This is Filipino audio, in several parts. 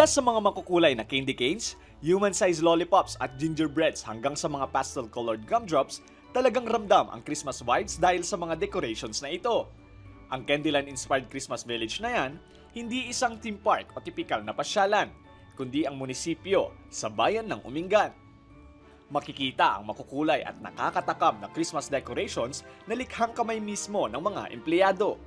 Mula sa mga makukulay na candy canes, human-sized lollipops at gingerbreads hanggang sa mga pastel-colored gumdrops, talagang ramdam ang Christmas vibes dahil sa mga decorations na ito. Ang Candyland-inspired Christmas Village na yan, hindi isang theme park o tipikal na pasyalan, kundi ang munisipyo sa bayan ng Umingan. Makikita ang makukulay at nakakatakam na Christmas decorations na likhang kamay mismo ng mga empleyado.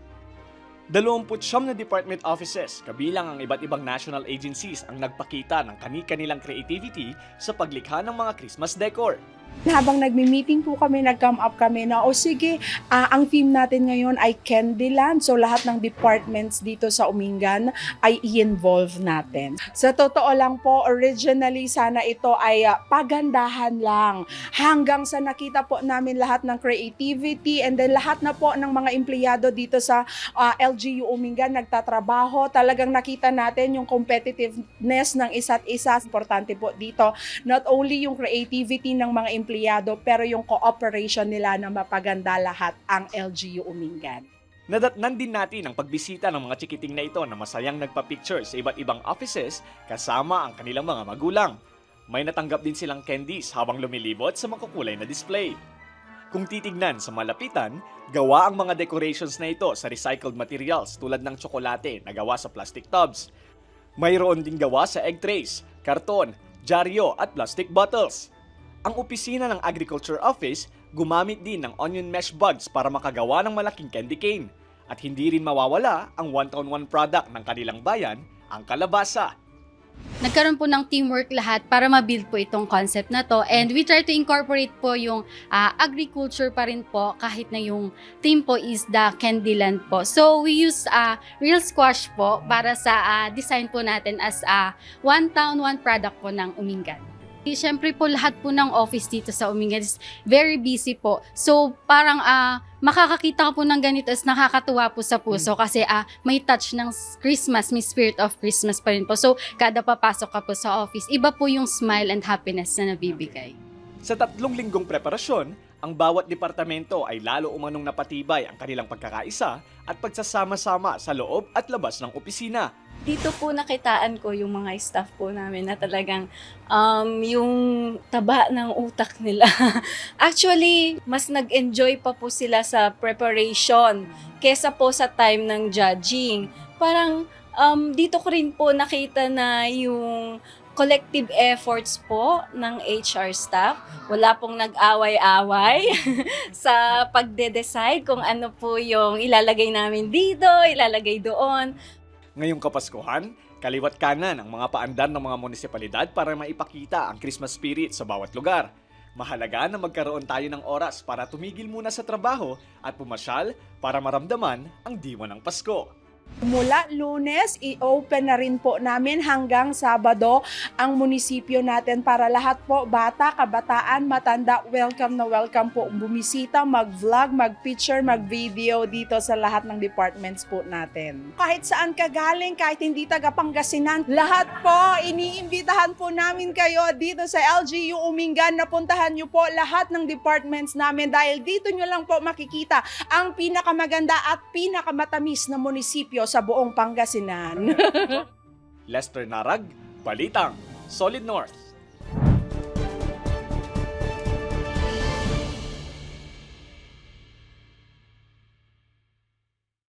29 na department offices, kabilang ang iba't ibang national agencies ang nagpakita ng kani-kanilang creativity sa paglikha ng mga Christmas decor. Habang nagmi-meeting po kami, nag-come up kami na, sige, ang theme natin ngayon ay Candyland. So lahat ng departments dito sa Umingan ay i-involve natin. Sa totoo lang po, originally sana ito ay pagandahan lang. Hanggang sa nakita po namin lahat ng creativity and then lahat na po ng mga empleyado dito sa LGU Umingan nagtatrabaho. Talagang nakita natin yung competitiveness ng isa't isa. Importante po dito, not only yung creativity ng mga empleyado, pero yung cooperation nila na mapaganda lahat ang LGU Umingan. Nadatnan din natin ang pagbisita ng mga chikiting na ito na masayang nagpa-picture sa iba't ibang offices kasama ang kanilang mga magulang. May natanggap din silang candies habang lumilibot sa makukulay na display. Kung titignan sa malapitan, gawa ang mga decorations na ito sa recycled materials tulad ng tsokolate na gawa sa plastic tubs. Mayroon din gawa sa egg trays, karton, dyaryo at plastic bottles. Ang opisina ng Agriculture Office gumamit din ng onion mesh buds para makagawa ng malaking candy cane. At hindi rin mawawala ang one-on-one product ng kanilang bayan, ang kalabasa. Nagkaroon po ng teamwork lahat para ma-build po itong concept na to, and we try to incorporate po yung agriculture pa rin po kahit na yung theme po is the Candyland po. So we use real squash po para sa design po natin as one town, one product po ng Umingan. Siyempre po lahat po ng office dito sa Umingan is very busy po. So parang makakakita ka po ng ganito is nakakatuwa po sa puso kasi may touch ng Christmas, may spirit of Christmas pa rin po. So kada papasok ka po sa office, iba po yung smile and happiness na nabibigay. Sa 3 linggong preparasyon, ang bawat departamento ay lalo umanong napatibay ang kanilang pagkakaisa at pagsasama-sama sa loob at labas ng opisina. Dito po nakitaan ko yung mga staff po namin na talagang yung taba ng utak nila. Actually, mas nag-enjoy pa po sila sa preparation kesa po sa time ng judging. Parang dito ko rin po nakita na yung collective efforts po ng HR staff. Wala pong nag-away-away sa pagde-decide kung ano po yung ilalagay namin dito, ilalagay doon. Ngayong Kapaskuhan, kaliwat kanan ang mga paandar ng mga munisipalidad para maipakita ang Christmas spirit sa bawat lugar. Mahalaga na magkaroon tayo ng oras para tumigil muna sa trabaho at pumasyal para maramdaman ang diwa ng Pasko. Mula Lunes, i-open na rin po namin hanggang Sabado ang munisipyo natin para lahat po, bata, kabataan, matanda, welcome na welcome po bumisita, mag-vlog, mag-picture, mag-video dito sa lahat ng departments po natin. Kahit saan ka galing, kahit hindi taga Pangasinan, lahat po, iniimbitahan po namin kayo dito sa LGU Umingan na puntahan nyo po lahat ng departments namin dahil dito nyo lang po makikita ang pinakamaganda at pinakamatamis na munisipyo sa buong Pangasinan. Lester Narag, Balitang, Solid North.